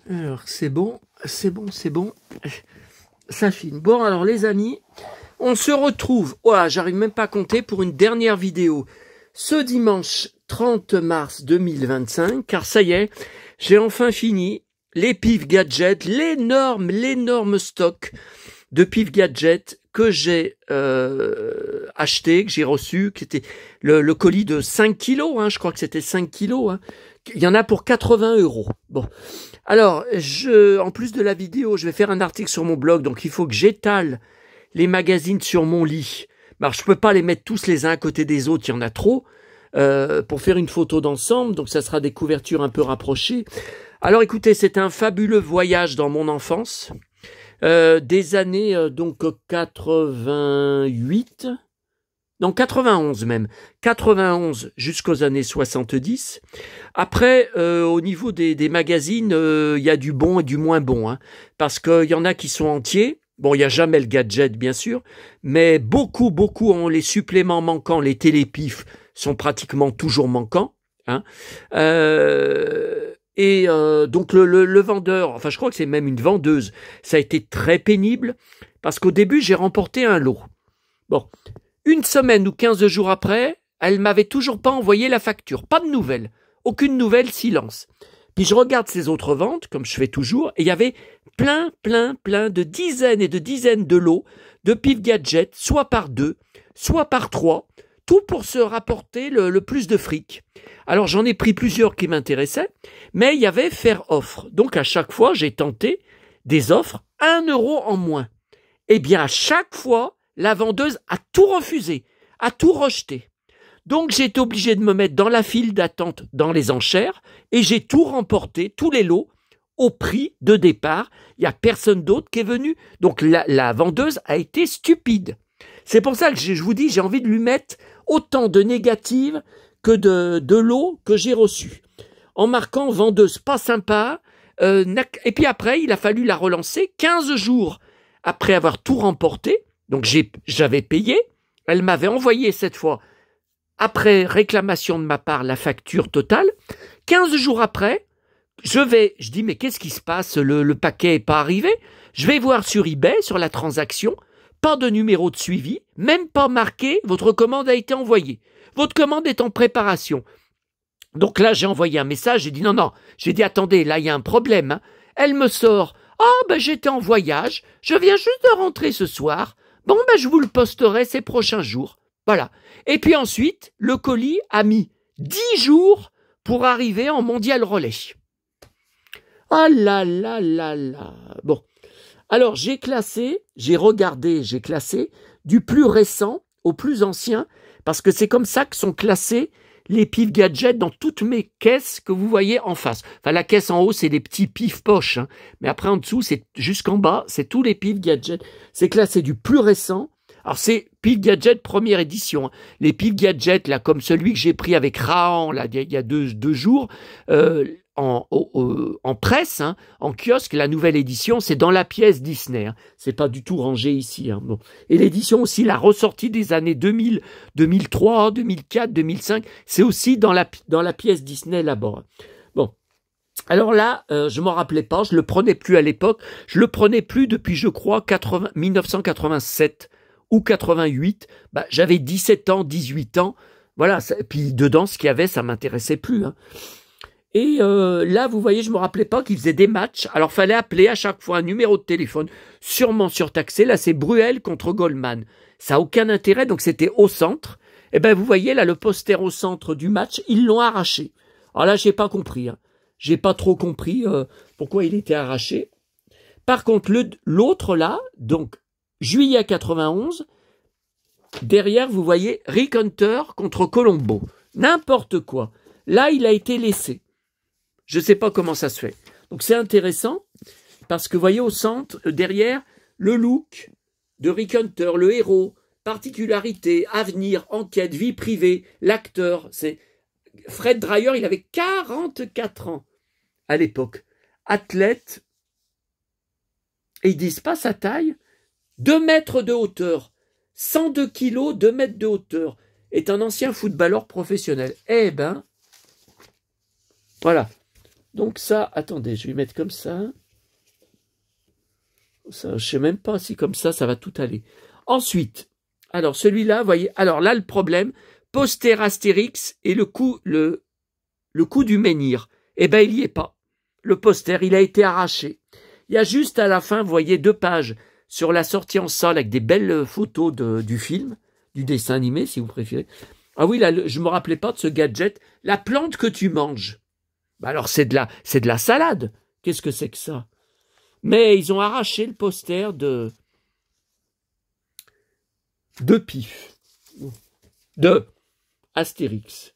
Alors, c'est bon, c'est bon, c'est bon. Ça filme. Bon, alors les amis, on se retrouve, voilà, j'arrive même pas à compter, pour une dernière vidéo ce dimanche 30 mars 2025, car ça y est, j'ai enfin fini les Pif Gadget, l'énorme stock de Pif Gadget que j'ai acheté, que j'ai reçu, qui était le colis de 5 kilos, hein, je crois que c'était 5 kilos, hein. Il y en a pour 80 €. Bon. Alors, en plus de la vidéo, je vais faire un article sur mon blog, donc il faut que j'étale les magazines sur mon lit. Alors, je peux pas les mettre tous les uns à côté des autres, il y en a trop, pour faire une photo d'ensemble, donc ça sera des couvertures un peu rapprochées. Alors, écoutez, c'est un fabuleux voyage dans mon enfance, des années donc 88, non 91 même, 91 jusqu'aux années 70. Après, au niveau des magazines, il y a du bon et du moins bon, hein, parce qu'il y en a qui sont entiers. Bon, il n'y a jamais le gadget, bien sûr, mais beaucoup ont les suppléments manquants, les télépifs sont pratiquement toujours manquants, hein. Donc le vendeur, enfin je crois que c'est même une vendeuse, ça a été très pénible, parce qu'au début j'ai remporté un lot. Bon, une semaine ou 15 jours après, elle m'avait toujours pas envoyé la facture, pas de nouvelles, aucune nouvelle, silence. Puis je regarde ces autres ventes, comme je fais toujours, et il y avait plein de dizaines et de dizaines de lots de Pif Gadget, soit par 2, soit par 3, tout pour se rapporter le plus de fric. Alors j'en ai pris plusieurs qui m'intéressaient, mais il y avait faire offre. Donc à chaque fois, j'ai tenté des offres 1 € en moins. Eh bien à chaque fois, la vendeuse a tout refusé, a tout rejeté. Donc j'ai été obligé de me mettre dans la file d'attente dans les enchères et j'ai tout remporté, tous les lots, au prix de départ. Il n'y a personne d'autre qui est venu. Donc la vendeuse a été stupide. C'est pour ça que je vous dis, j'ai envie de lui mettre autant de négatives que de lots que j'ai reçus. En marquant vendeuse pas sympa. Et puis après, il a fallu la relancer 15 jours après avoir tout remporté. Donc j'avais payé. Elle m'avait envoyé cette fois, après réclamation de ma part, la facture totale. 15 jours après, je dis, mais qu'est-ce qui se passe? Le paquet n'est pas arrivé. Je vais voir sur eBay, sur la transaction, pas de numéro de suivi, même pas marqué, votre commande a été envoyée. Votre commande est en préparation. Donc là, j'ai envoyé un message, j'ai dit non, j'ai dit attendez, là il y a un problème, hein. Elle me sort, j'étais en voyage, je viens juste de rentrer ce soir, je vous le posterai ces prochains jours. Voilà. Et puis ensuite, le colis a mis 10 jours pour arriver en mondial relais. Ah là là là là. Bon. Alors, j'ai classé du plus récent au plus ancien, parce que c'est comme ça que sont classés les Pif Gadget dans toutes mes caisses que vous voyez en face. Enfin, la caisse en haut, c'est des petits Pif poches, hein. Mais après, en dessous, c'est jusqu'en bas, c'est tous les Pif Gadget. C'est classé du plus récent. Alors, c'est Pif Gadget première édition, hein. Les Pif Gadget, là, comme celui que j'ai pris avec Rahan, là, il y a deux jours, en presse, hein, en kiosque, la nouvelle édition, c'est dans la pièce Disney, hein. C'est pas du tout rangé ici, hein. Bon. Et l'édition aussi, la ressortie des années 2000, 2003, 2004, 2005, c'est aussi dans la pièce Disney là-bas. Bon. Alors là, je m'en rappelais pas, je le prenais plus à l'époque, je le prenais plus depuis, je crois, 1987 ou 88. J'avais 17 ans, 18 ans, voilà. Puis dedans, ce qu'il y avait, ça m'intéressait plus, hein. Et là, vous voyez, je me rappelais pas qu'ils faisaient des matchs. Alors, fallait appeler à chaque fois un numéro de téléphone, sûrement surtaxé. Là, c'est Bruel contre Goldman. Ça n'a aucun intérêt, donc c'était au centre. Et vous voyez, là, le poster au centre du match, ils l'ont arraché. Alors là, j'ai pas compris, hein. J'ai pas trop compris pourquoi il était arraché. Par contre, l'autre là, donc, juillet 91, derrière, vous voyez, Rick Hunter contre Colombo. N'importe quoi. Là, il a été laissé. Je ne sais pas comment ça se fait. Donc c'est intéressant, parce que vous voyez au centre, derrière, le look de Rick Hunter, le héros, particularité, avenir, enquête, vie privée, l'acteur, c'est Fred Dreyer, il avait 44 ans à l'époque. Athlète, et ils disent pas sa taille, 2 mètres de hauteur, 102 kilos, 2 mètres de hauteur, est un ancien footballeur professionnel. Voilà. Donc ça, attendez, je vais mettre comme ça. Ça, je sais même pas si comme ça va tout aller. Ensuite, alors celui-là, voyez, alors là le problème, poster Astérix et le coup du menhir. Eh ben il y est pas. Le poster, il a été arraché. Il y a juste à la fin, vous voyez, 2 pages sur la sortie en salle avec des belles photos du film, du dessin animé si vous préférez. Ah oui, là, je me rappelais pas de ce gadget. La plante que tu manges. Bah alors c'est de la salade. Qu'est-ce que c'est que ça? Mais ils ont arraché le poster de Pif, de Astérix.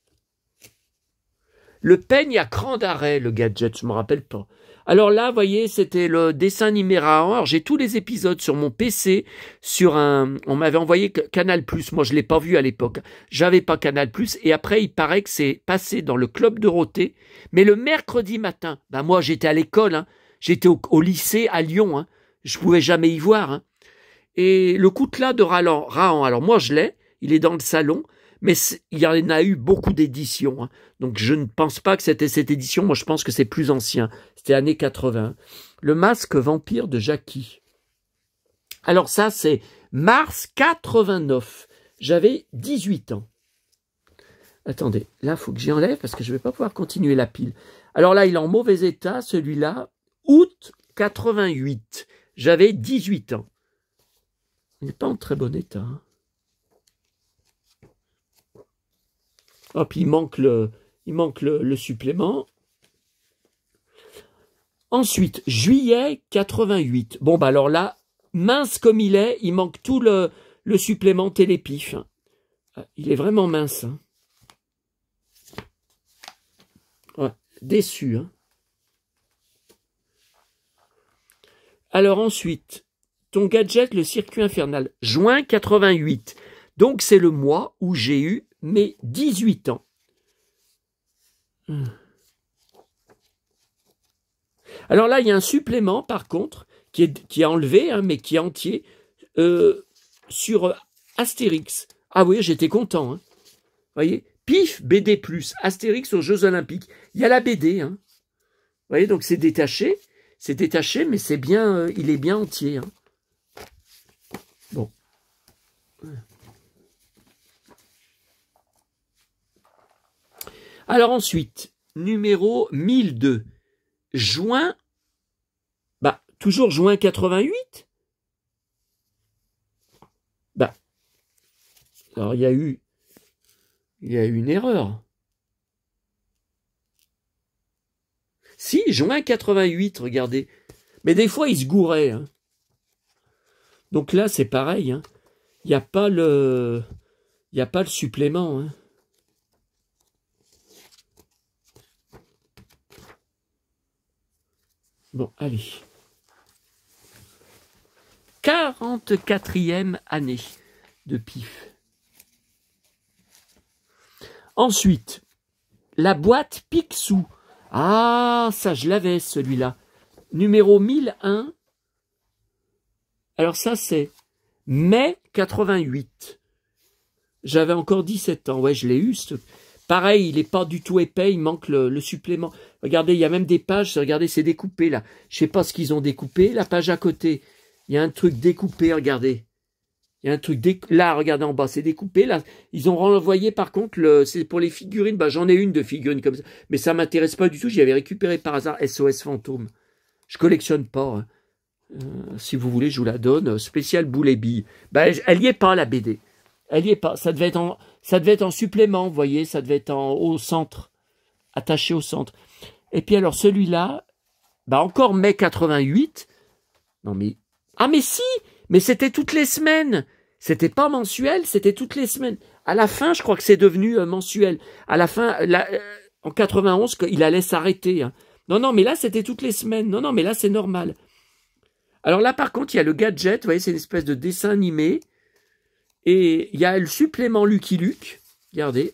Le peigne à cran d'arrêt, le gadget, je me rappelle pas. Alors là, vous voyez, c'était le dessin animé Rahan. Alors j'ai tous les épisodes sur mon PC, on m'avait envoyé Canal+. Moi, je l'ai pas vu à l'époque. J'avais pas Canal+. Et après, il paraît que c'est passé dans le Club Dorothée. Mais le mercredi matin, ben moi, j'étais à l'école, hein. J'étais au lycée à Lyon, hein. Je pouvais jamais y voir, hein. Et le coutelas de Rahan, alors moi, je l'ai. Il est dans le salon. Mais il y en a eu beaucoup d'éditions, hein. Donc je ne pense pas que c'était cette édition. Moi, je pense que c'est plus ancien. C'était années 80. Le masque vampire de Jackie. Alors ça, c'est mars 89. J'avais 18 ans. Attendez, là, il faut que j'y enlève parce que je ne vais pas pouvoir continuer la pile. Alors là, il est en mauvais état, celui-là. Août 88. J'avais 18 ans. Il n'est pas en très bon état, hein. Oh, puis il manque le supplément. Ensuite, juillet 88. Bon, bah alors là, mince comme il est, il manque tout le supplément Télépif. Il est vraiment mince, hein. Ouais, déçu, hein. Alors ensuite, ton gadget, le circuit infernal, juin 88. Donc c'est le mois où j'ai eu mes 18 ans. Alors là, il y a un supplément, par contre, qui est enlevé, hein, mais qui est entier, sur Astérix. Ah oui, j'étais content, hein. Vous voyez, Pif, BD+, Astérix aux Jeux Olympiques. Il y a la BD, hein. Vous voyez, donc c'est détaché, mais c'est bien, il est bien entier, hein. Bon. Alors ensuite, numéro 1002, juin, bah, toujours juin 88. Bah, alors il y a eu une erreur. Si, juin 88, regardez. Mais des fois, il se gourait, hein. Donc là, c'est pareil, hein. Il n'y a pas le supplément, hein. Bon, allez. 44e année de Pif. Ensuite, la boîte Picsou. Ah, ça, je l'avais, celui-là. Numéro 1001. Alors ça, c'est mai 88. J'avais encore 17 ans. Ouais, je l'ai eu. Pareil, il n'est pas du tout épais, il manque le supplément. Regardez, il y a même des pages, regardez, c'est découpé là. Je ne sais pas ce qu'ils ont découpé. La page à côté, il y a un truc découpé, regardez. Il y a un truc là, regardez en bas, c'est découpé. Là, ils ont renvoyé par contre, c'est pour les figurines. Bah, j'en ai une de figurines comme ça. Mais ça ne m'intéresse pas du tout. J'y avais récupéré par hasard SOS Fantôme. Je collectionne pas, hein. Si vous voulez, je vous la donne. Spécial boule et billes. Bah, elle n'y est pas, la BD. Elle n'y est pas. Ça devait être en supplément, vous voyez. Ça devait être au centre. Attaché au centre. Et puis alors, celui-là, bah encore mai 88. Non mais... Ah mais si! Mais c'était toutes les semaines. C'était pas mensuel, c'était toutes les semaines. À la fin, je crois que c'est devenu mensuel. À la fin, en 91, il allait s'arrêter, hein. Non, mais là, c'était toutes les semaines. Non, mais là, c'est normal. Alors là, par contre, il y a le gadget. Vous voyez, c'est une espèce de dessin animé. Et il y a le supplément Lucky Luke. Regardez.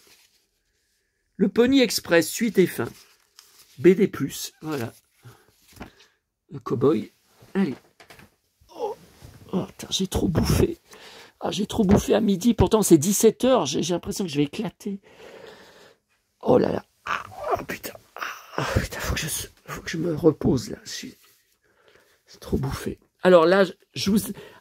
Le Pony Express, suite et fin. BD+. Voilà. Le cow-boy. Allez. Oh, putain, j'ai trop bouffé. Ah, j'ai trop bouffé à midi. Pourtant, c'est 17h. J'ai l'impression que je vais éclater. Oh là là. Ah, putain. Ah, putain, faut que je me repose là. C'est trop bouffé. Alors là,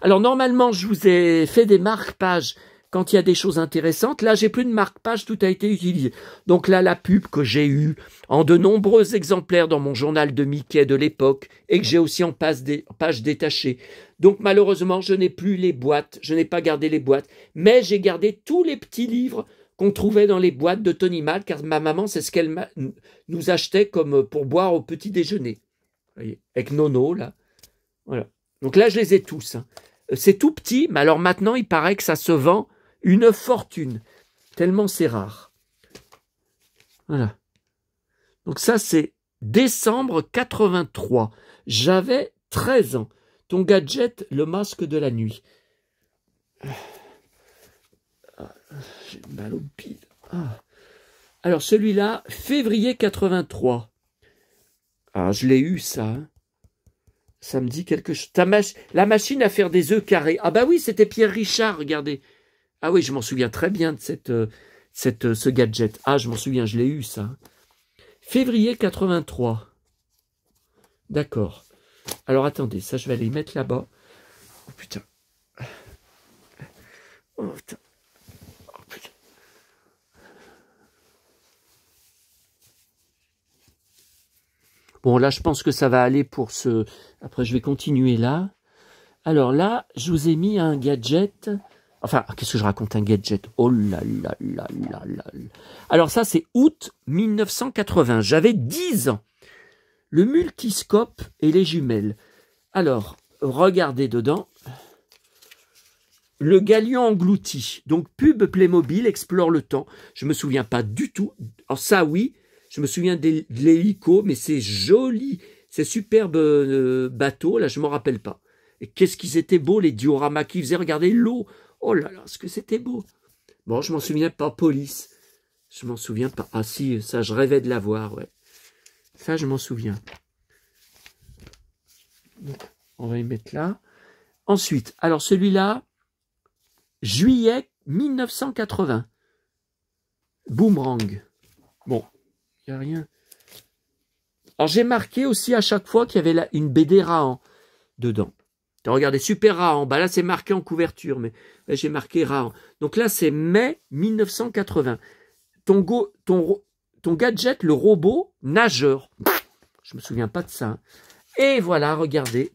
alors normalement, je vous ai fait des marque-pages quand il y a des choses intéressantes. Là, j'ai plus de marque-pages, tout a été utilisé. Donc là, la pub que j'ai eue en de nombreux exemplaires dans mon journal de Mickey de l'époque et que j'ai aussi en page détachée. Donc malheureusement, je n'ai plus les boîtes, je n'ai pas gardé les boîtes, mais j'ai gardé tous les petits livres qu'on trouvait dans les boîtes de Tony Mack, car ma maman, c'est ce qu'elle nous achetait comme pour boire au petit déjeuner. Vous voyez, avec Nono, là. Voilà. Donc là, je les ai tous. Hein. C'est tout petit, mais alors maintenant, il paraît que ça se vend une fortune. Tellement c'est rare. Voilà. Donc ça, c'est décembre 83. J'avais 13 ans. Ton gadget, le masque de la nuit. J'ai mal au bide. Alors celui-là, février 83. Ah, je l'ai eu ça. Hein. Ça me dit quelque chose. La machine à faire des œufs carrés. Ah bah oui, c'était Pierre Richard, regardez. Ah oui, je m'en souviens très bien de ce gadget. Ah, je m'en souviens, je l'ai eu ça. Février 83. D'accord. Alors attendez, ça je vais aller y mettre là-bas. Oh putain. Oh putain. Oh putain. Bon, là, je pense que ça va aller pour ce... Après, je vais continuer là. Alors là, je vous ai mis un gadget... Enfin, qu'est-ce que je raconte, un gadget? Oh là là là là là. Alors ça, c'est août 1980. J'avais 10 ans. Le multiscope et les jumelles. Alors, regardez dedans. Le galion englouti. Donc, pub Playmobil, explore le temps. Je me souviens pas du tout. Alors ça, oui. Je me souviens de l'hélico, mais c'est joli. Ces superbes bateaux, là, je m'en rappelle pas. Et qu'est-ce qu'ils étaient beaux, les dioramas qui faisaient regarder l'eau. Oh là là, ce que c'était beau. Bon, je m'en souviens pas, police. Je m'en souviens pas. Ah si, ça, je rêvais de l'avoir, ouais. Ça, je m'en souviens. Donc, on va y mettre là. Ensuite, alors celui-là, juillet 1980. Boomerang. Bon, il n'y a rien. Alors, j'ai marqué aussi à chaque fois qu'il y avait une BD Rahan dedans. Regardez, super Rahan. Bah là, c'est marqué en couverture, mais là, j'ai marqué Rahan. Donc là, c'est mai 1980. Ton gadget, le robot nageur. Je me souviens pas de ça. Et voilà, regardez.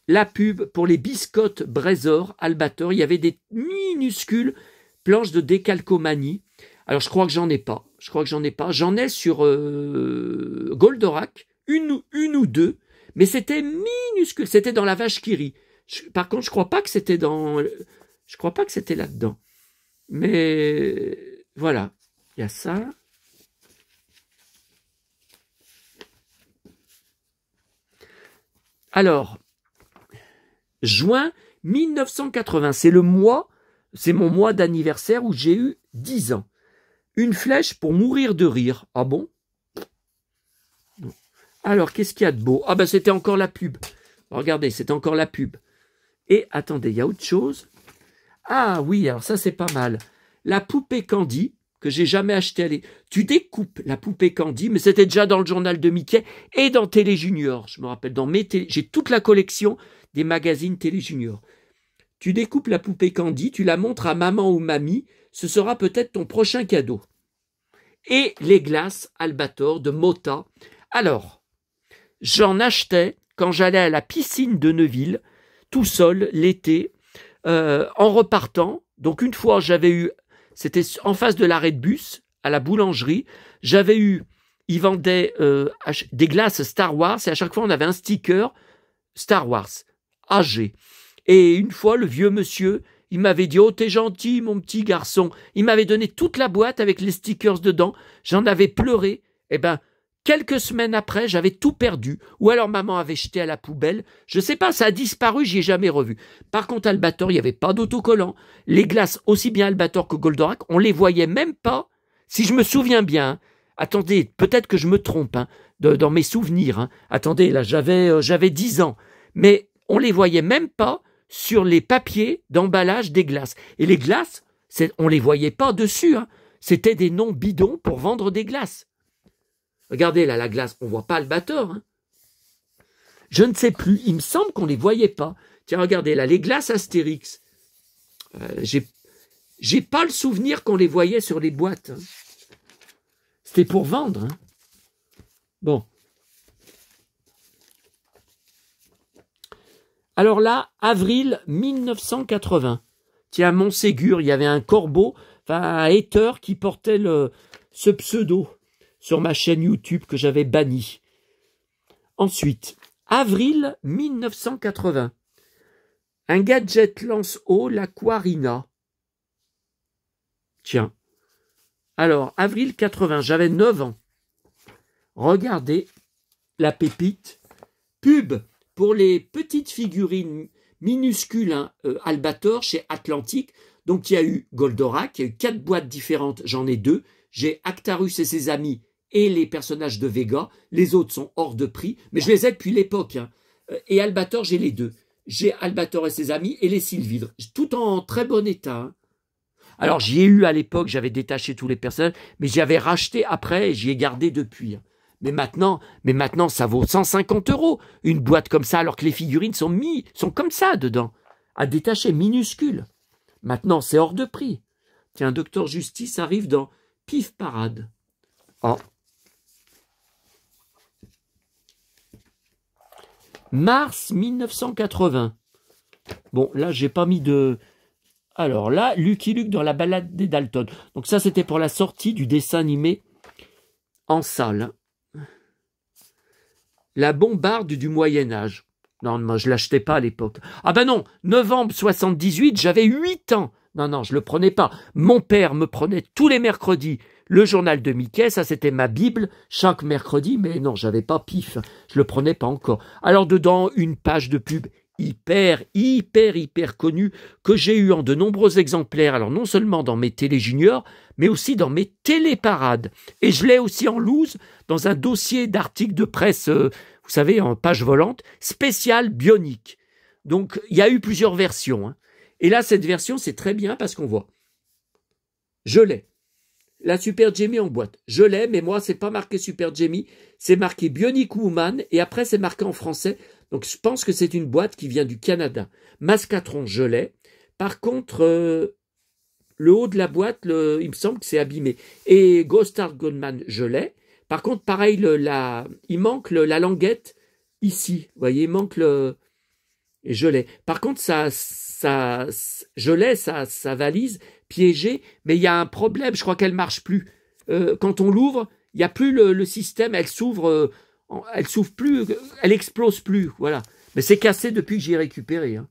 La pub pour les biscottes Brézor, Albator. Il y avait des minuscules planches de décalcomanie. Alors, je crois que j'en ai pas. J'en ai sur Goldorak, une ou deux. Mais c'était minuscule, c'était dans la vache qui rit. Par contre, je crois pas que c'était là-dedans. Mais voilà, il y a ça. Alors, juin 1980, c'est mon mois d'anniversaire où j'ai eu 10 ans. Une flèche pour mourir de rire. Ah bon? Alors, qu'est-ce qu'il y a de beau? Ah ben, c'était encore la pub. Regardez, c'était encore la pub. Et, attendez, il y a autre chose. Ah oui, alors ça, c'est pas mal. La poupée Candy, que j'ai jamais achetée. Tu découpes la poupée Candy, mais c'était déjà dans le journal de Mickey et dans Télé Junior. Je me rappelle, j'ai toute la collection des magazines Télé Junior. Tu découpes la poupée Candy, tu la montres à maman ou mamie, ce sera peut-être ton prochain cadeau. Et les glaces Albator de Mota. Alors, j'en achetais quand j'allais à la piscine de Neuville, tout seul, l'été, en repartant. Donc une fois, c'était en face de l'arrêt de bus, à la boulangerie, ils vendaient des glaces Star Wars, et à chaque fois, on avait un sticker Star Wars, âgé. Et une fois, le vieux monsieur, il m'avait dit « Oh, t'es gentil, mon petit garçon ». Il m'avait donné toute la boîte avec les stickers dedans. J'en avais pleuré. Eh ben, quelques semaines après, j'avais tout perdu. Ou alors maman avait jeté à la poubelle. Je sais pas, ça a disparu, j'y ai jamais revu. Par contre, Albator, il n'y avait pas d'autocollant. Les glaces, aussi bien Albator que Goldorak, on les voyait même pas. Si je me souviens bien, hein. Attendez, peut-être que je me trompe hein, dans mes souvenirs. Hein. Attendez, là, j'avais 10 ans. Mais on les voyait même pas sur les papiers d'emballage des glaces. Et les glaces, on les voyait pas dessus. Hein. C'était des noms bidons pour vendre des glaces. Regardez là, la glace, on voit pas Albator. Hein. Je ne sais plus, il me semble qu'on les voyait pas. Tiens, regardez là, les glaces Astérix. J'ai pas le souvenir qu'on les voyait sur les boîtes. Hein. C'était pour vendre. Hein. Bon. Alors là, avril 1980. Tiens, à Montségur, il y avait un corbeau, enfin un hater qui portait ce pseudo sur ma chaîne YouTube que j'avais banni. Ensuite, avril 1980. Un gadget lance haut, l'Aquarina. Tiens. Alors, avril 80, j'avais 9 ans. Regardez la pépite. Pub pour les petites figurines minuscules hein, Albator chez Atlantique. Donc, il y a eu Goldorak, il y a eu 4 boîtes différentes, j'en ai 2. J'ai Actarus et ses amis et les personnages de Vega. Les autres sont hors de prix, mais je les ai depuis l'époque. Hein. Et Albator, j'ai les 2. J'ai Albator et ses amis et les Sylvidres, tout en très bon état. Hein. Alors, j'y ai eu à l'époque, j'avais détaché tous les personnages, mais j'y avais racheté après et j'y ai gardé depuis. Hein. Mais maintenant, ça vaut 150 € une boîte comme ça, alors que les figurines sont comme ça dedans, à détacher, minuscules. Maintenant, c'est hors de prix. Tiens, Docteur Justice arrive dans Pif Parade. Oh. Mars 1980. Bon, là, j'ai pas mis de... Alors là, Lucky Luke dans la balade des Dalton. Donc ça, c'était pour la sortie du dessin animé en salle. La bombarde du Moyen-Âge. Non, moi, je l'achetais pas à l'époque. Ah ben non, novembre 78, j'avais 8 ans. Non, je le prenais pas. Mon père me prenait tous les mercredis le journal de Mickey, ça c'était ma Bible, chaque mercredi, mais non, j'avais pas Pif, je le prenais pas encore. Alors dedans, une page de pub hyper connue, que j'ai eu en de nombreux exemplaires, alors non seulement dans mes télé juniors, mais aussi dans mes téléparades. Et je l'ai aussi en loose dans un dossier d'articles de presse, vous savez, en page volante, spéciale bionique. Donc, il y a eu plusieurs versions. Hein. Et là, cette version, c'est très bien parce qu'on voit. Je l'ai. La Super Jamie en boîte. Je l'ai, mais moi, c'est pas marqué Super Jamie, c'est marqué Bionic Woman, et après, c'est marqué en français. Donc, je pense que c'est une boîte qui vient du Canada. Mascatron, je l'ai. Par contre, le haut de la boîte, il me semble que c'est abîmé. Et Ghost Art Goldman, je l'ai. Par contre, pareil, il manque la languette ici. Vous voyez, il manque le... Et je l'ai. Par contre, je l'ai, sa valise piégée, mais il y a un problème, je crois qu'elle marche plus. Quand on l'ouvre, il n'y a plus le système, elle s'ouvre plus, elle explose plus, voilà. Mais c'est cassé depuis que j'y ai récupéré. Hein.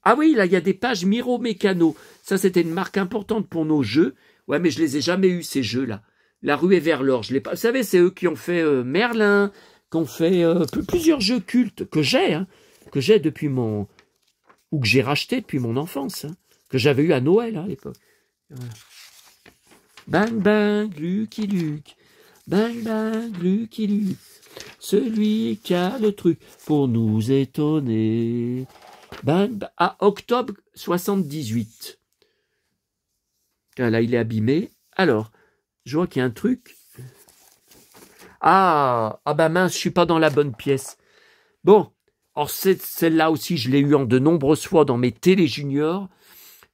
Ah oui, là, il y a des pages Miro Mécano. Ça, c'était une marque importante pour nos jeux. Ouais, mais je les ai jamais eus, ces jeux-là. La ruée vers l'or, je l'ai pas. Vous savez, c'est eux qui ont fait Merlin, qui ont fait plusieurs jeux cultes que j'ai depuis mon... ou que j'ai racheté depuis mon enfance, hein, que j'avais eu à Noël hein, à l'époque. Voilà. Bang bang, Lucky Luke, bang bang, Lucky Luke, celui qui a le truc pour nous étonner. Bang bang, à octobre 78. Là, il est abîmé. Alors, je vois qu'il y a un truc. Ah bah mince, je suis pas dans la bonne pièce. Bon, alors celle-là aussi, je l'ai eu en de nombreuses fois dans mes télé juniors.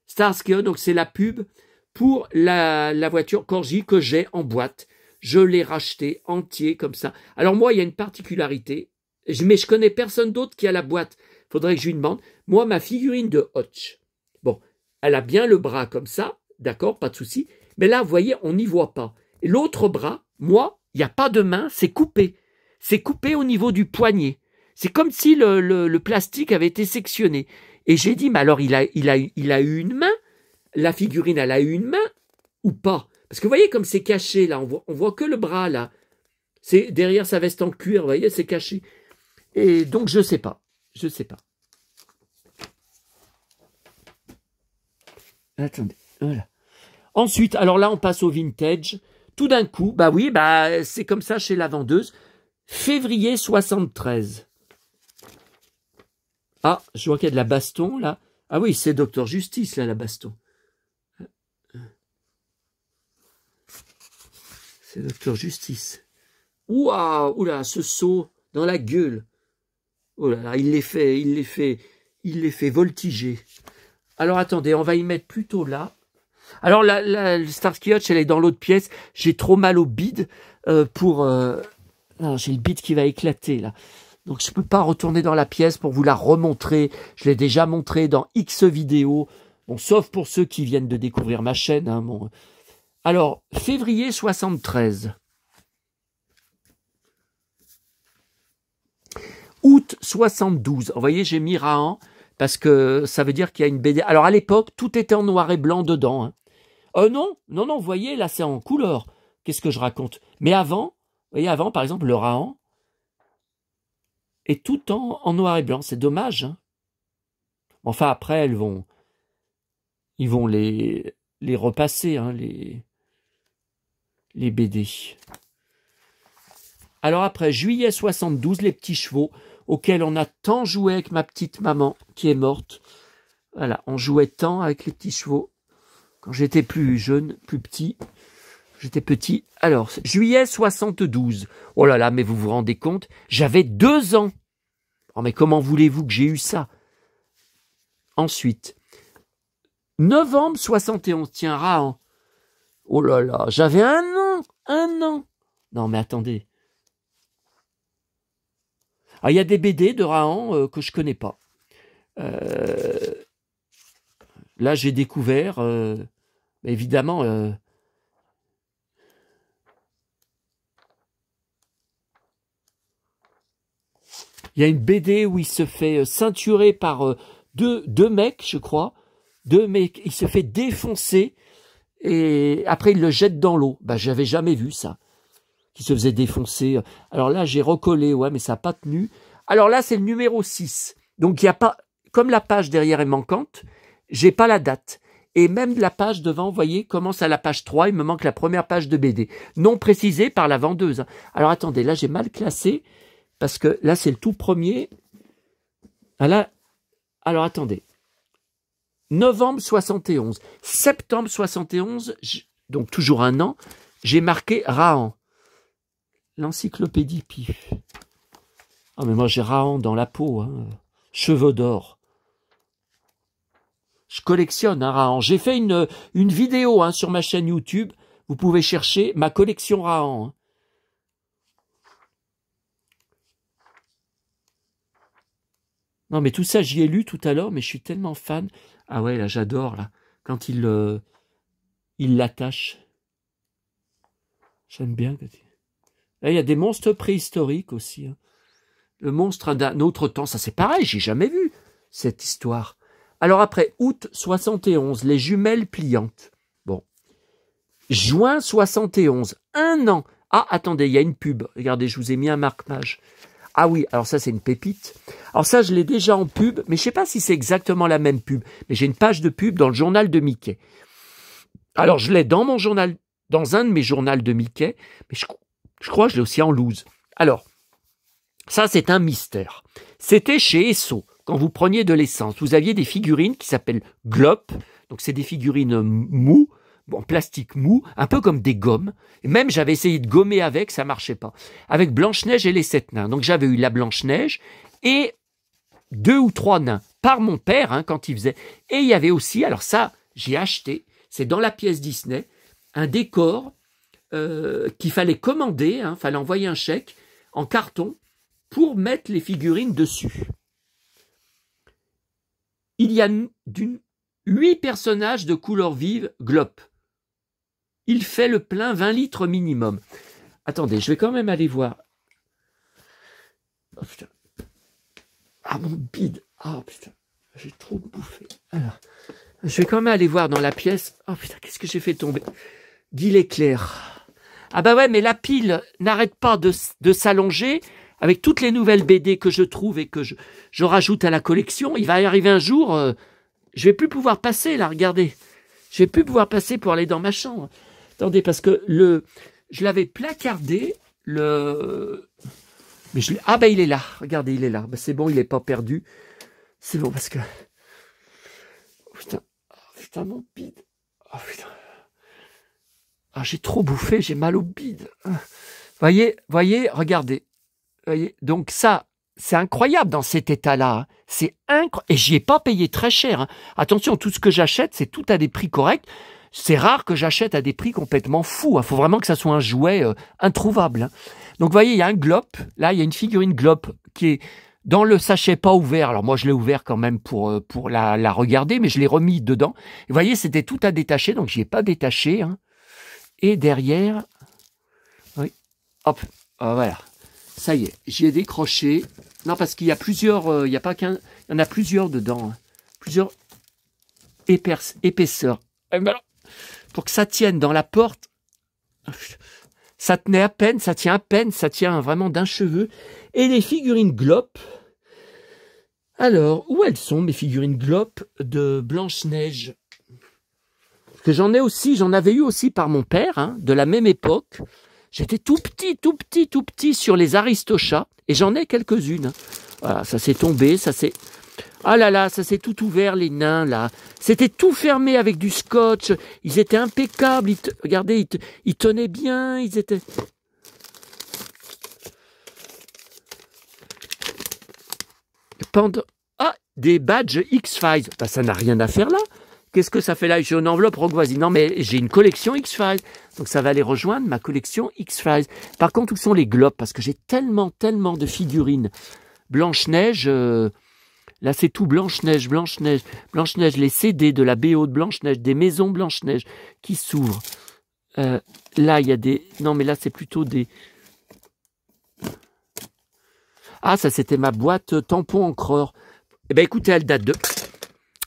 Starsky, donc c'est la pub pour la voiture Corgi que j'ai en boîte. Je l'ai racheté entier comme ça. Alors moi, il y a une particularité, mais je connais personne d'autre qui a la boîte. Faudrait que je lui demande. Moi, ma figurine de Hotch, bon, elle a bien le bras comme ça, d'accord, pas de souci. Mais là, vous voyez, on n'y voit pas. Et l'autre bras, moi, il n'y a pas de main, c'est coupé. C'est coupé au niveau du poignet. C'est comme si le plastique avait été sectionné. Et j'ai dit, mais alors il a eu une main? La figurine, elle a eu une main ou pas? Parce que vous voyez comme c'est caché là, on voit que le bras là. C'est derrière sa veste en cuir, vous voyez, c'est caché. Et donc je sais pas. Attendez, voilà. Ensuite, alors là, on passe au vintage. Tout d'un coup, bah oui, bah c'est comme ça chez la vendeuse. Février 73. Ah, je vois qu'il y a de la baston, là. Ah oui, c'est Docteur Justice, là, la baston. C'est Docteur Justice. Ouah, oula, ce saut dans la gueule. Oh là là, il les fait voltiger. Alors attendez, on va y mettre plutôt là. Alors la Starsky Hutch, elle est dans l'autre pièce. J'ai trop mal au bide non, j'ai le bide qui va éclater là. Donc je peux pas retourner dans la pièce pour vous la remontrer. Je l'ai déjà montré dans X vidéos. Bon, sauf pour ceux qui viennent de découvrir ma chaîne. Hein, bon. Alors, février 73. Août 72. Vous voyez, j'ai mis Rahan parce que ça veut dire qu'il y a une BD. Alors à l'époque, tout était en noir et blanc dedans. Hein. Non, vous voyez, là c'est en couleur. Qu'est-ce que je raconte? Mais avant, vous voyez, avant, par exemple, le Rahan est tout en noir et blanc. C'est dommage. Hein. Enfin, après, ils vont les repasser, hein, les BD. Alors après, juillet 72, les petits chevaux, auxquels on a tant joué avec ma petite maman, qui est morte. Voilà, on jouait tant avec les petits chevaux. Quand j'étais plus jeune, plus petit, j'étais petit. Alors, juillet 72. Oh là là, mais vous vous rendez compte, j'avais 2 ans. Oh mais comment voulez-vous que j'ai eu ça? Ensuite, novembre 71, tiens, Rahan. Oh là là, j'avais 1 an. Non mais attendez. Ah, il y a des BD de Rahan que je connais pas. Là, j'ai découvert, évidemment, il y a une BD où il se fait ceinturer par deux mecs, je crois. 2 mecs, il se fait défoncer et après il le jette dans l'eau. Bah, j'avais jamais vu ça. Qui se faisait défoncer. Alors là, j'ai recollé, ouais, mais ça n'a pas tenu. Alors là, c'est le numéro 6. Donc, il n'y a pas, comme la page derrière est manquante, j'ai pas la date. Et même la page devant, vous voyez, commence à la page 3, il me manque la première page de BD. Non précisée par la vendeuse. Alors attendez, là, j'ai mal classé, parce que là, c'est le tout premier. Ah là, alors attendez. Novembre 71. Septembre 71, donc toujours 1 an, j'ai marqué Rahan. L'encyclopédie Pif. Ah, mais moi, j'ai Rahan dans la peau. Hein. Cheveux d'or. Je collectionne un Rahan. J'ai fait une vidéo hein, sur ma chaîne YouTube. Vous pouvez chercher ma collection Rahan. Hein. Non, mais tout ça, j'y ai lu tout à l'heure, mais je suis tellement fan. Ah ouais, là, j'adore, là. Quand il l'attache. J'aime bien. Là, il y a des monstres préhistoriques aussi. Hein. Le monstre d'un autre temps, ça c'est pareil, j'ai jamais vu cette histoire. Alors après, août 71, les jumelles pliantes. Bon. Juin 71, 1 an. Ah, attendez, il y a une pub. Regardez, je vous ai mis un marque-page. Ah oui, alors ça c'est une pépite. Alors ça, je l'ai déjà en pub, mais je sais pas si c'est exactement la même pub. Mais j'ai une page de pub dans le journal de Mickey. Alors je l'ai dans mon journal, dans un de mes journaux de Mickey, mais je crois que je l'ai aussi en loose. Alors, ça, c'est un mystère. C'était chez Esso. Quand vous preniez de l'essence, vous aviez des figurines qui s'appellent Glop. Donc, c'est des figurines mous, en plastique mou, un peu comme des gommes. Et même, j'avais essayé de gommer avec, ça marchait pas. Avec Blanche-Neige et les 7 nains. Donc, j'avais eu la Blanche-Neige et 2 ou 3 nains par mon père, hein, quand il faisait. Et il y avait aussi, alors ça, j'ai acheté, c'est dans la pièce Disney, un décor qu'il fallait commander, hein, fallait envoyer un chèque en carton pour mettre les figurines dessus. Il y a 8 personnages de couleur vive Glop. Il fait le plein 20 litres minimum. Attendez, je vais quand même aller voir. Oh putain. Ah mon bide. Ah putain. J'ai trop bouffé. Alors, je vais quand même aller voir dans la pièce. Oh putain, qu'est-ce que j'ai fait tomber? Guy l'éclair. Ah bah ouais, mais la pile n'arrête pas de s'allonger. Avec toutes les nouvelles BD que je trouve et que je rajoute à la collection, il va y arriver un jour, je vais plus pouvoir passer là, regardez. Je vais plus pouvoir passer pour aller dans ma chambre. Attendez, parce que je l'avais placardé, mais ah ben il est là, regardez, il est là. Ben, c'est bon, il n'est pas perdu. C'est bon parce que... Oh, putain, mon bide. Oh putain. Ah, j'ai trop bouffé, j'ai mal au bide. Voyez, regardez. Voyez, donc ça, c'est incroyable dans cet état-là. Hein. C'est incroyable. Et j'y ai pas payé très cher. Hein. Attention, tout ce que j'achète, c'est tout à des prix corrects. C'est rare que j'achète à des prix complètement fous. Il faut vraiment que ça soit un jouet introuvable. Hein. Donc, vous voyez, il y a un Glop. Là, il y a une figurine Glop qui est dans le sachet pas ouvert. Alors, moi, je l'ai ouvert quand même pour la regarder, mais je l'ai remis dedans. Et vous voyez, c'était tout à détacher, donc je n'y ai pas détaché. Hein. Et derrière, oui, hop, voilà. Ça y est, j'y ai décroché. Non, parce qu'il y a plusieurs, il y a pas qu'un, il y en a plusieurs dedans. Hein. Plusieurs épaisseurs. Et ben alors, pour que ça tienne dans la porte, ça tenait à peine, ça tient vraiment d'un cheveu. Et les figurines Glop, alors, où elles sont mes figurines Glop de Blanche-Neige? Que j'en avais eu aussi par mon père, hein, de la même époque. J'étais tout petit sur les Aristochats, et j'en ai quelques-unes. Hein. Voilà, ça s'est tombé, ça s'est... Ah là là, ça s'est tout ouvert, les nains, là. C'était tout fermé avec du scotch. Ils étaient impeccables. Regardez, ils tenaient bien. Ils étaient... Ah, des badges X-Files. Bah, ça n'a rien à faire là. Qu'est-ce que ça fait là? J'ai une enveloppe Rogue Voisine. Non, mais j'ai une collection X-Files. Donc, ça va aller rejoindre ma collection X-Files. Par contre, où sont les globes? Parce que j'ai tellement de figurines. Blanche-Neige... Là, c'est tout Blanche-Neige, les CD de la BO de Blanche-Neige, des maisons Blanche-Neige qui s'ouvrent. Là, il y a des... Non, mais là, c'est plutôt des... Ah, ça, c'était ma boîte tampon encreur. Eh bien, écoutez, elle date de...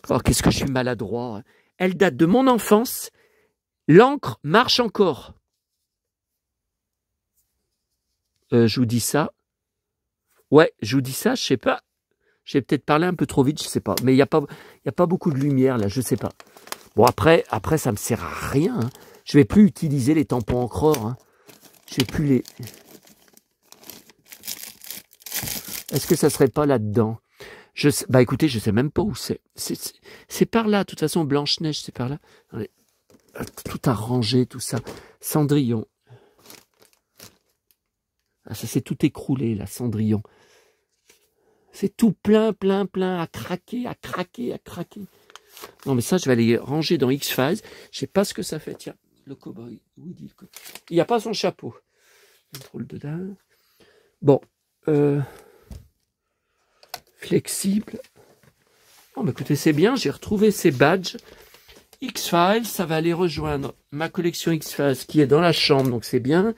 Oh, qu'est-ce que je suis maladroit. Hein. Elle date de mon enfance. L'encre marche encore. Je vous dis ça. Ouais, je vous dis ça, je sais pas. J'ai peut-être parlé un peu trop vite, je sais pas. Mais il n'y a pas beaucoup de lumière là, je sais pas. Bon, après ça me sert à rien. Hein. Je vais plus utiliser les tampons encreurs. Hein. Je vais plus les... Est-ce que ça serait pas là-dedans? Bah écoutez, je sais même pas où c'est. C'est par là, de toute façon, Blanche-Neige, c'est par là. Allez. Tout arrangé, tout ça. Cendrillon. Ah, ça s'est tout écroulé, là, Cendrillon. C'est tout plein, à craquer. Non, mais ça, je vais aller ranger dans X-Files. Je sais pas ce que ça fait. Tiens, le cow-boy. Il n'y a pas son chapeau. Un drôle de dingue. Bon. Flexible. Oh, mais écoutez, c'est bien. J'ai retrouvé ces badges. X-Files, ça va aller rejoindre ma collection X-Files qui est dans la chambre. Donc, c'est bien.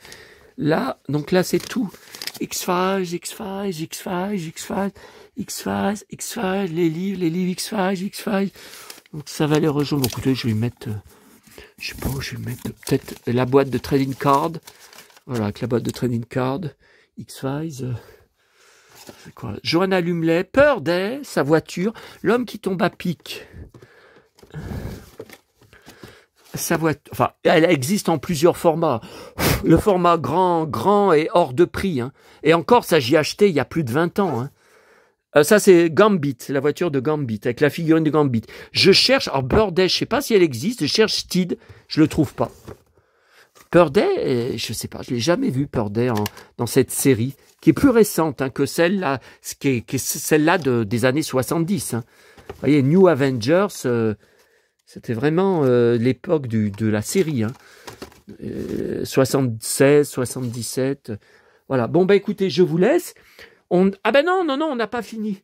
Là, donc là, c'est tout. X-Files, les livres X-Files. Donc ça va les rejoindre. Bon, écoutez, je vais mettre, je sais pas où je vais mettre, peut-être la boîte de trading card. Voilà, avec la boîte de trading card. X-Files. C'est quoi? Johanna Lumley, Purday, sa voiture. L'homme qui tombe à pic. Sa voiture, enfin, elle existe en plusieurs formats. Le format grand est hors de prix. Hein. Et encore, ça, j'y ai acheté il y a plus de 20 ans. Hein. Ça, c'est Gambit, la voiture de Gambit, avec la figurine de Gambit. Je cherche, alors Birthday, je sais pas si elle existe, je cherche Steed, je le trouve pas. Birthday, je sais pas, je l'ai jamais vu, Birthday, dans cette série, qui est plus récente hein, que celle-là, qui est celle-là des années 70. Hein. Vous voyez, New Avengers... C'était vraiment l'époque de la série. Hein. 76, 77. Voilà. Bon, bah écoutez, je vous laisse. Ah ben non, on n'a pas fini.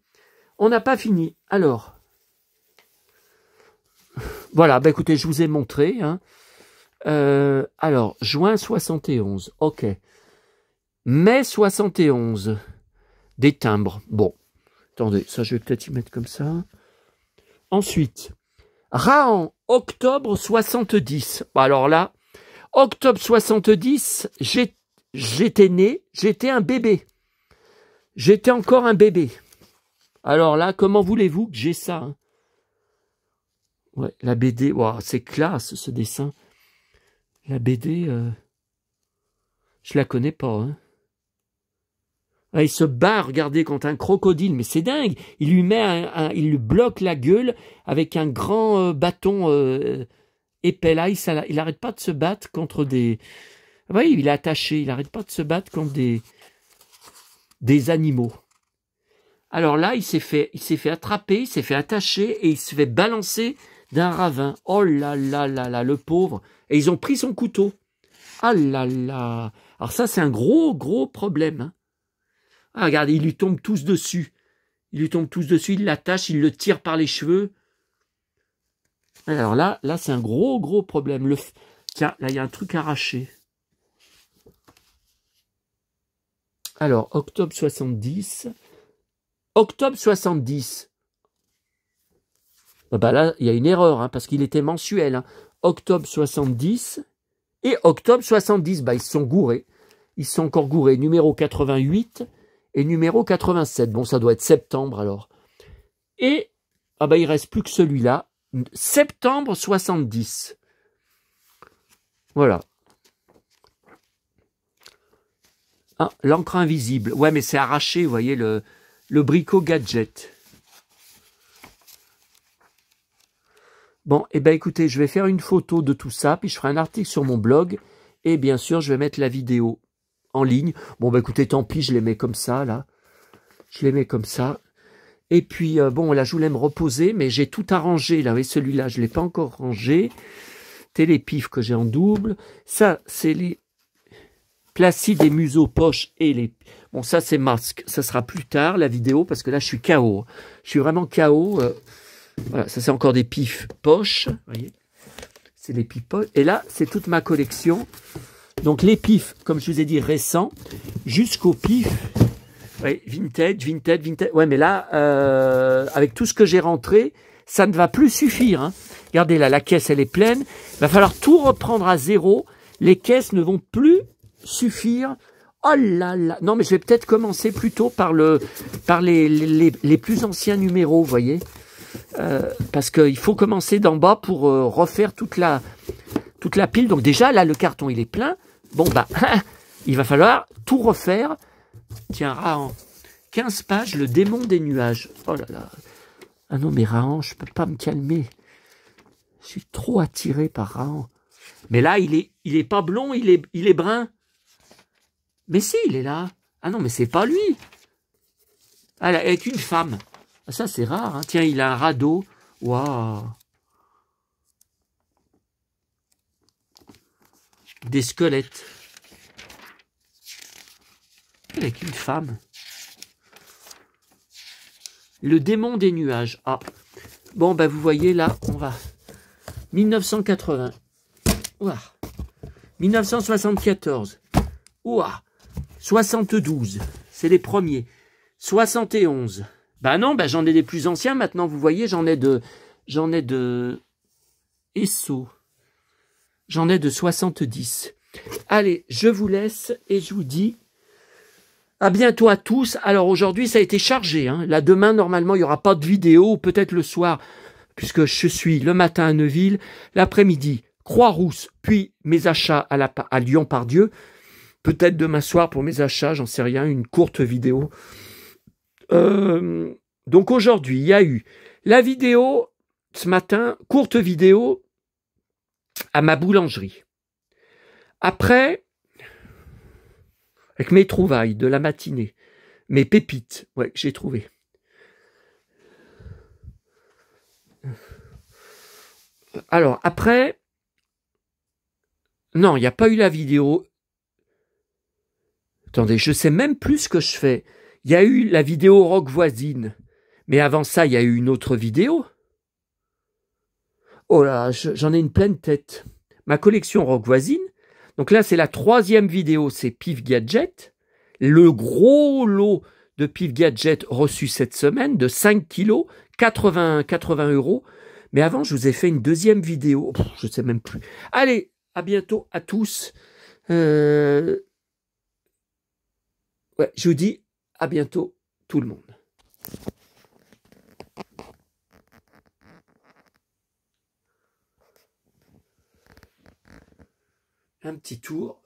On n'a pas fini. Alors. Voilà, bah écoutez, je vous ai montré. Hein. Alors, juin 71. OK. Mai 71. Des timbres. Bon. Attendez, ça je vais peut-être y mettre comme ça. Ensuite. Rahan, octobre 70. Alors là, octobre 70, j'étais né, j'étais un bébé. J'étais encore un bébé. Alors là, comment voulez-vous que j'ai ça hein? Ouais, la BD, wow, c'est classe ce dessin. La BD, je la connais pas. Hein. Ah, il se bat, regardez, contre un crocodile, mais c'est dingue. Il lui bloque la gueule avec un grand bâton Et Pella, il n'arrête pas de se battre contre des... Oui, il est attaché, il n'arrête pas de se battre contre des animaux. Alors là, il s'est fait attraper, il s'est fait attacher et il se fait balancer d'un ravin. Oh là là là là, le pauvre. Et ils ont pris son couteau. Ah là là. Alors ça, c'est un gros problème. Hein. Ah, regardez, ils lui tombent tous dessus. Ils lui tombent tous dessus, ils l'attachent, ils le tirent par les cheveux. Alors là c'est un gros problème. Tiens, là, il y a un truc arraché. Alors, octobre 70. Octobre 70. Ah bah là, il y a une erreur, hein, parce qu'il était mensuel. Hein. Octobre 70 et octobre 70. Bah, ils se sont gourés. Ils se sont encore gourés. Numéro 88 et numéro 87. Bon, ça doit être septembre alors. Et ah bah, il ne reste plus que celui-là. Septembre 70. Voilà. Ah, l'encre invisible. Ouais, mais c'est arraché, vous voyez, le Brico Gadget. Bon, eh bien écoutez, je vais faire une photo de tout ça, puis je ferai un article sur mon blog, et bien sûr, je vais mettre la vidéo en ligne. Bon, bah écoutez, tant pis, je les mets comme ça, là. Je les mets comme ça. Et puis, bon, là, je voulais me reposer, mais j'ai tout arrangé, là. Vous voyez, celui-là, je ne l'ai pas encore rangé. Télépif que j'ai en double. Ça, c'est les Placide et museaux poche et les... Bon, ça, c'est masque. Ça sera plus tard, la vidéo, parce que là, je suis KO. Je suis vraiment KO. Voilà, ça, c'est encore des pifs poches. Vous voyez, c'est les pifs poches. Et là, c'est toute ma collection. Donc, les pifs, comme je vous ai dit, récents, jusqu'aux pifs. Oui, vintage. Ouais, mais là, avec tout ce que j'ai rentré, ça ne va plus suffire. Hein. Regardez là, la caisse, elle est pleine. Il va falloir tout reprendre à zéro. Les caisses ne vont plus suffire. Oh là là. Non, mais je vais peut-être commencer plutôt par les plus anciens numéros, vous voyez. Parce qu'il faut commencer d'en bas pour refaire toute la pile. Donc déjà, là, le carton, il est plein. Bon, bah, il va falloir tout refaire. Tiens, Rahan, 15 pages, le démon des nuages. Oh là là. Ah non, mais Rahan, je peux pas me calmer. Je suis trop attiré par Rahan. Mais là, il est pas blond, il est brun. Mais si, il est là. Ah non, mais c'est pas lui. Ah, là, avec une femme. Ah, ça, c'est rare. Hein. Tiens, il a un radeau. Waouh. Des squelettes. Avec une femme. Le démon des nuages. Ah. Bon, ben, vous voyez, là, on va. 1980. Ouah. 1974. Ouah. 72. C'est les premiers. 71. Ben non, ben j'en ai des plus anciens maintenant. Vous voyez, j'en ai de Esso. J'en ai de 70. Allez, je vous laisse et je vous dis à bientôt à tous. Alors aujourd'hui, ça a été chargé. Hein. Là, demain, normalement, il n'y aura pas de vidéo, ou peut-être le soir, puisque je suis le matin à Neuville, l'après-midi, Croix-Rousse, puis mes achats à Lyon-Pardieu. Peut-être demain soir pour mes achats, j'en sais rien, une courte vidéo. Donc aujourd'hui, il y a eu la vidéo, ce matin, courte vidéo à ma boulangerie. Après, avec mes trouvailles de la matinée, mes pépites, ouais, que j'ai trouvées. Alors, après, non, il n'y a pas eu la vidéo. Attendez, je sais même plus ce que je fais. Il y a eu la vidéo rock voisine. Mais avant ça, il y a eu une autre vidéo. Oh là, j'en ai une pleine tête. Ma collection rock voisine. Donc là, c'est la 3e vidéo, c'est Pif Gadget. Le gros lot de Pif Gadget reçu cette semaine de 5 kilos, 80 €. Mais avant, je vous ai fait une 2e vidéo. Je ne sais même plus. Allez, à bientôt à tous. Ouais, je vous dis à bientôt tout le monde. Un petit tour.